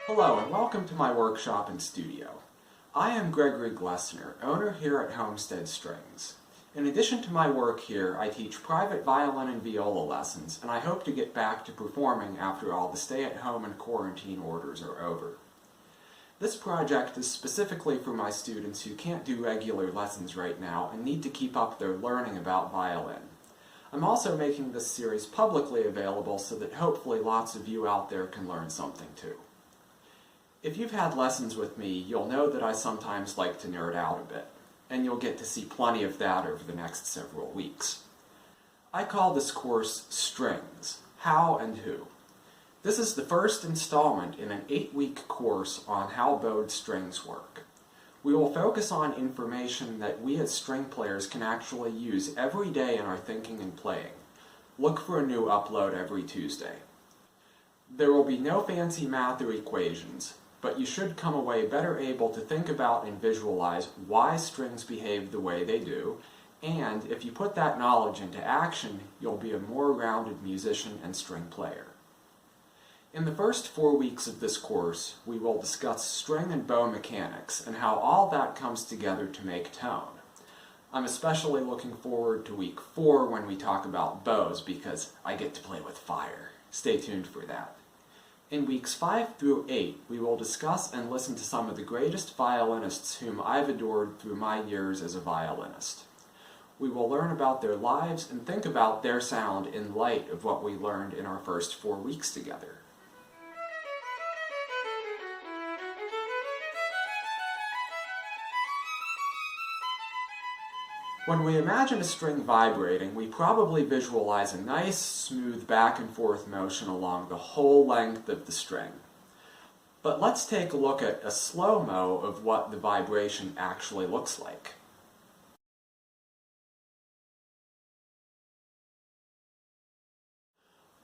Hello and welcome to my workshop and studio. I am Gregory Glessner, owner here at Homestead Strings. In addition to my work here, I teach private violin and viola lessons, and I hope to get back to performing after all the stay-at-home and quarantine orders are over. This project is specifically for my students who can't do regular lessons right now and need to keep up their learning about violin. I'm also making this series publicly available so that hopefully lots of you out there can learn something too. If you've had lessons with me, you'll know that I sometimes like to nerd out a bit, and you'll get to see plenty of that over the next several weeks. I call this course Strings, How and Who. This is the first installment in an 8-week course on how bowed strings work. We will focus on information that we as string players can actually use every day in our thinking and playing. Look for a new upload every Tuesday. There will be no fancy math or equations, but you should come away better able to think about and visualize why strings behave the way they do, and if you put that knowledge into action, you'll be a more rounded musician and string player. In the first 4 weeks of this course, we will discuss string and bow mechanics and how all that comes together to make tone. I'm especially looking forward to week 4 when we talk about bows because I get to play with fire. Stay tuned for that. In weeks 5 through 8, we will discuss and listen to some of the greatest violinists whom I've adored through my years as a violinist. We will learn about their lives and think about their sound in light of what we learned in our first 4 weeks together. When we imagine a string vibrating, we probably visualize a nice, smooth back and forth motion along the whole length of the string. But let's take a look at a slow-mo of what the vibration actually looks like.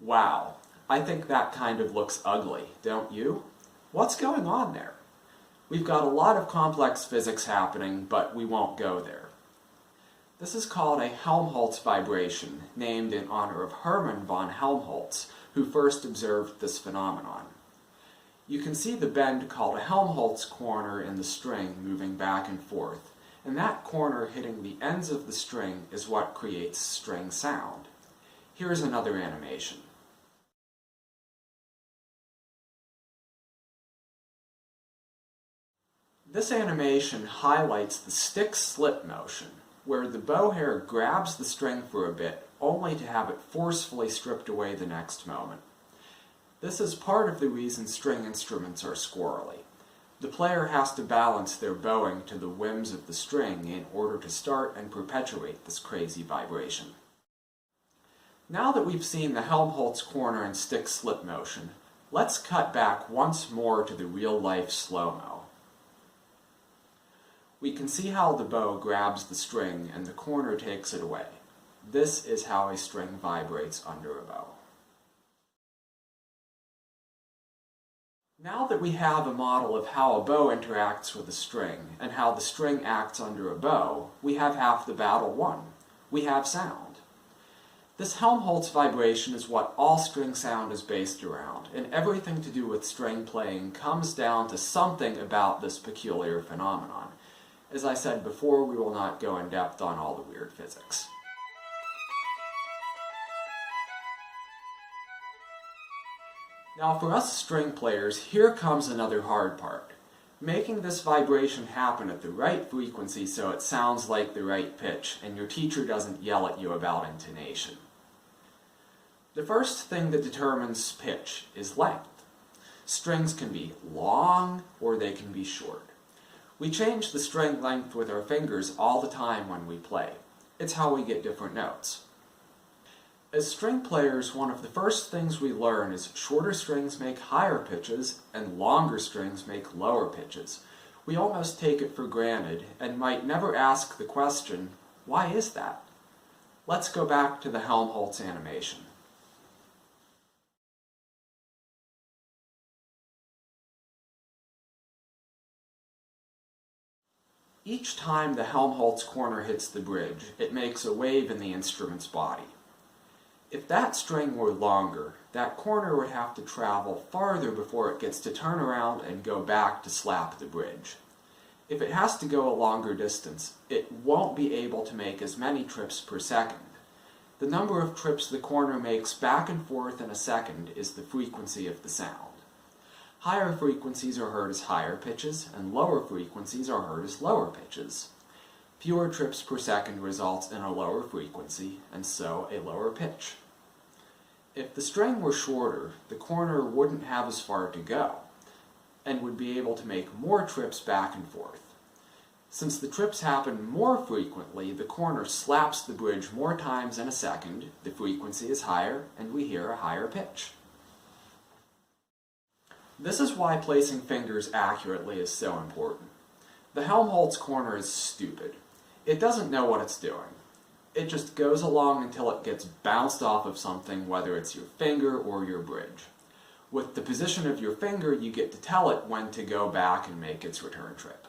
Wow, I think that kind of looks ugly, don't you? What's going on there? We've got a lot of complex physics happening, but we won't go there. This is called a Helmholtz vibration, named in honor of Hermann von Helmholtz, who first observed this phenomenon. You can see the bend called a Helmholtz corner in the string moving back and forth, and that corner hitting the ends of the string is what creates string sound. Here's another animation. This animation highlights the stick-slip motion, where the bow hair grabs the string for a bit, only to have it forcefully stripped away the next moment. This is part of the reason string instruments are squirrely. The player has to balance their bowing to the whims of the string in order to start and perpetuate this crazy vibration. Now that we've seen the Helmholtz corner and stick-slip motion, let's cut back once more to the real-life slow-mo. We can see how the bow grabs the string and the corner takes it away. This is how a string vibrates under a bow. Now that we have a model of how a bow interacts with a string and how the string acts under a bow, we have half the battle won. We have sound. This Helmholtz vibration is what all string sound is based around, and everything to do with string playing comes down to something about this peculiar phenomenon. As I said before, we will not go in depth on all the weird physics. Now for us string players, here comes another hard part. Making this vibration happen at the right frequency so it sounds like the right pitch and your teacher doesn't yell at you about intonation. The first thing that determines pitch is length. Strings can be long or they can be short. We change the string length with our fingers all the time when we play. It's how we get different notes. As string players, one of the first things we learn is shorter strings make higher pitches and longer strings make lower pitches. We almost take it for granted and might never ask the question, why is that? Let's go back to the Helmholtz animation. Each time the Helmholtz corner hits the bridge, it makes a wave in the instrument's body. If that string were longer, that corner would have to travel farther before it gets to turn around and go back to slap the bridge. If it has to go a longer distance, it won't be able to make as many trips per second. The number of trips the corner makes back and forth in a second is the frequency of the sound. Higher frequencies are heard as higher pitches, and lower frequencies are heard as lower pitches. Fewer trips per second results in a lower frequency, and so a lower pitch. If the string were shorter, the corner wouldn't have as far to go, and would be able to make more trips back and forth. Since the trips happen more frequently, the corner slaps the bridge more times in a second, the frequency is higher, and we hear a higher pitch. This is why placing fingers accurately is so important. The Helmholtz corner is stupid. It doesn't know what it's doing. It just goes along until it gets bounced off of something, whether it's your finger or your bridge. With the position of your finger, you get to tell it when to go back and make its return trip.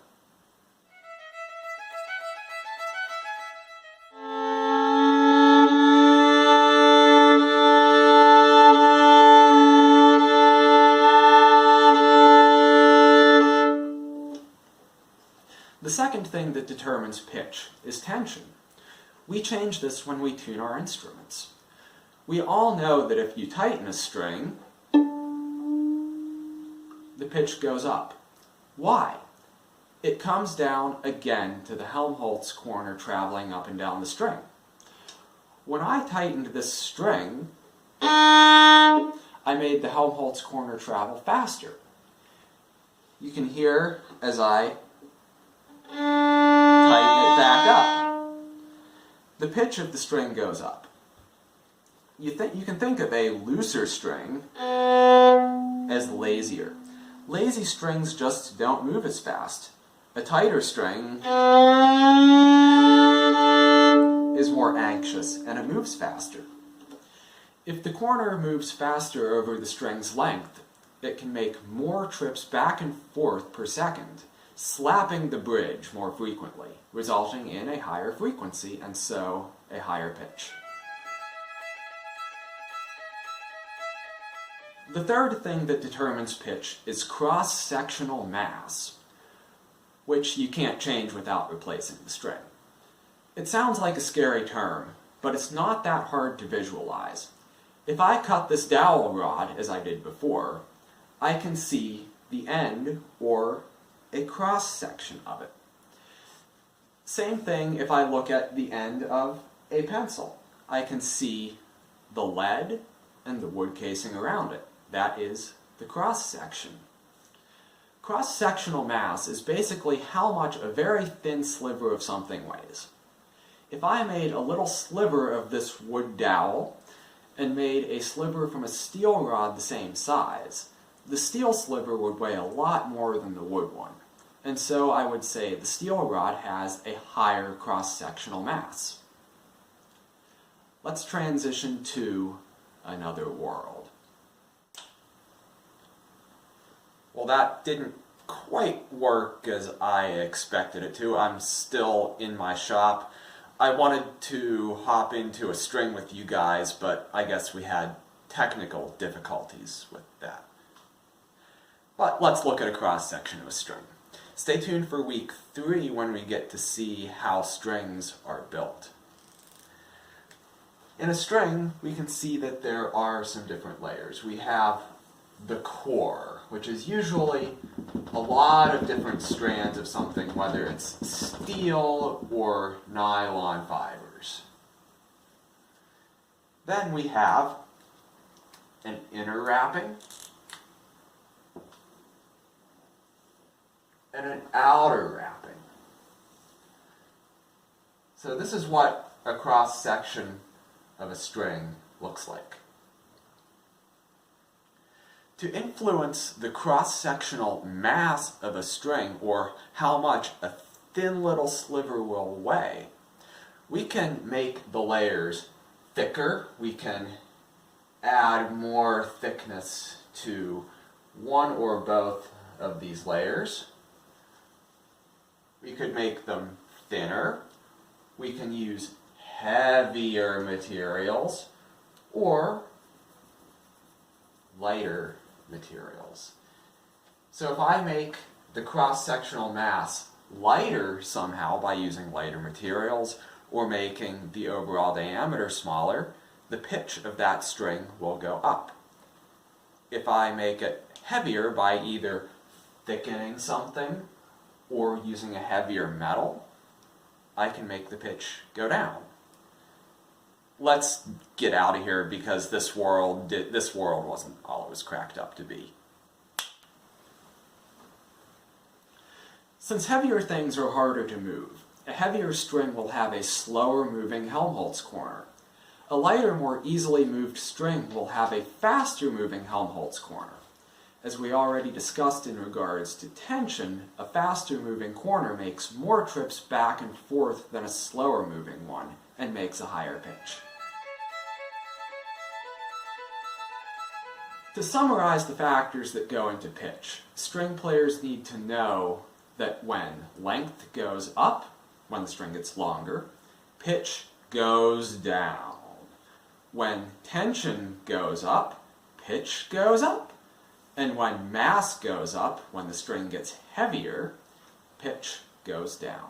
The second thing that determines pitch is tension. We change this when we tune our instruments. We all know that if you tighten a string, the pitch goes up. Why? It comes down again to the Helmholtz corner traveling up and down the string. When I tightened this string, I made the Helmholtz corner travel faster. You can hear as I tighten it back up. The pitch of the string goes up. You can think of a looser string as lazier. Lazy strings just don't move as fast. A tighter string is more anxious and it moves faster. If the corner moves faster over the string's length, it can make more trips back and forth per second, slapping the bridge more frequently, resulting in a higher frequency and so a higher pitch. The third thing that determines pitch is cross-sectional mass, which you can't change without replacing the string. It sounds like a scary term, but it's not that hard to visualize. If I cut this dowel rod, as I did before, I can see the end, or a cross-section of it. Same thing if I look at the end of a pencil. I can see the lead and the wood casing around it. That is the cross-section. Cross-sectional mass is basically how much a very thin sliver of something weighs. If I made a little sliver of this wood dowel and made a sliver from a steel rod the same size, the steel sliver would weigh a lot more than the wood one. And so I would say the steel rod has a higher cross-sectional mass. Let's transition to another world. Well, that didn't quite work as I expected it to. I'm still in my shop. I wanted to hop into a string with you guys, but I guess we had technical difficulties with that. But let's look at a cross-section of a string. Stay tuned for week 3 when we get to see how strings are built. In a string, we can see that there are some different layers. We have the core, which is usually a lot of different strands of something, whether it's steel or nylon fibers. Then we have an inner wrapping and an outer wrapping. So this is what a cross-section of a string looks like. To influence the cross-sectional mass of a string, or how much a thin little sliver will weigh, we can make the layers thicker. We can add more thickness to one or both of these layers. We could make them thinner. We can use heavier materials, or lighter materials. So if I make the cross-sectional mass lighter somehow by using lighter materials or making the overall diameter smaller, the pitch of that string will go up. If I make it heavier by either thickening something or using a heavier metal, I can make the pitch go down. Let's get out of here because this world wasn't all it was cracked up to be. Since heavier things are harder to move, a heavier string will have a slower moving Helmholtz corner. A lighter, more easily moved string will have a faster moving Helmholtz corner. As we already discussed in regards to tension, a faster moving corner makes more trips back and forth than a slower moving one and makes a higher pitch. To summarize the factors that go into pitch, string players need to know that when length goes up, when the string gets longer, pitch goes down. When tension goes up, pitch goes up. And when mass goes up, when the string gets heavier, pitch goes down.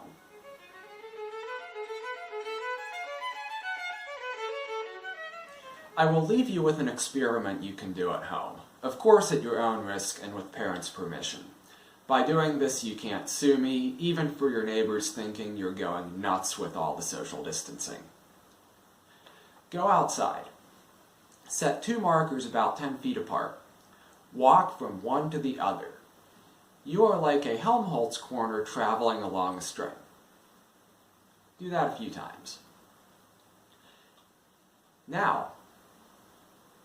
I will leave you with an experiment you can do at home, of course at your own risk and with parents' permission. By doing this, you can't sue me, even for your neighbors thinking you're going nuts with all the social distancing. Go outside. Set 2 markers about 10 feet apart. Walk from one to the other. You are like a Helmholtz corner traveling along a string. Do that a few times. Now,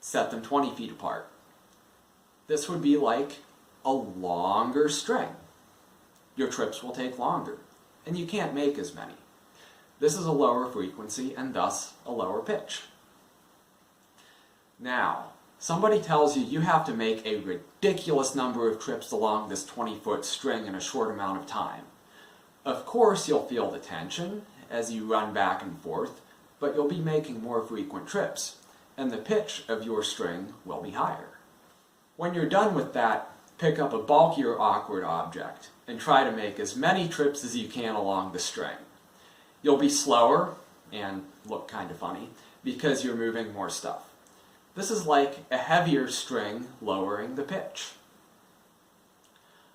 set them 20 feet apart. This would be like a longer string. Your trips will take longer, and you can't make as many. This is a lower frequency and thus a lower pitch. Now, somebody tells you you have to make a ridiculous number of trips along this 20-foot string in a short amount of time. Of course you'll feel the tension as you run back and forth, but you'll be making more frequent trips, and the pitch of your string will be higher. When you're done with that, pick up a bulkier awkward object and try to make as many trips as you can along the string. You'll be slower and look kind of funny because you're moving more stuff. This is like a heavier string lowering the pitch.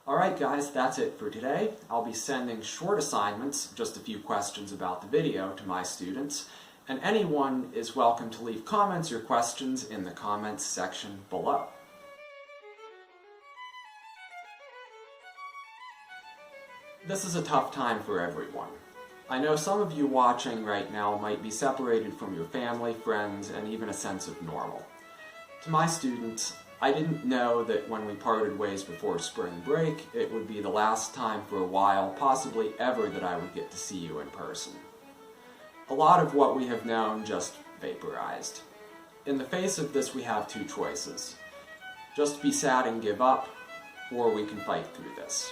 Alright guys, that's it for today. I'll be sending short assignments, just a few questions about the video, to my students, and anyone is welcome to leave comments or questions in the comments section below. This is a tough time for everyone. I know some of you watching right now might be separated from your family, friends, and even a sense of normal. To my students, I didn't know that when we parted ways before spring break, it would be the last time for a while, possibly ever, that I would get to see you in person. A lot of what we have known just vaporized. In the face of this, we have 2 choices. Just be sad and give up, or we can fight through this.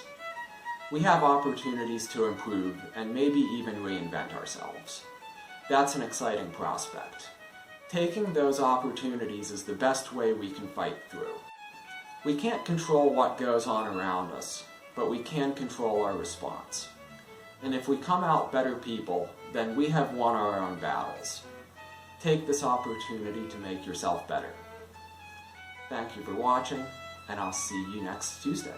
We have opportunities to improve and maybe even reinvent ourselves. That's an exciting prospect. Taking those opportunities is the best way we can fight through. We can't control what goes on around us, but we can control our response. And if we come out better people, then we have won our own battles. Take this opportunity to make yourself better. Thank you for watching, and I'll see you next Tuesday.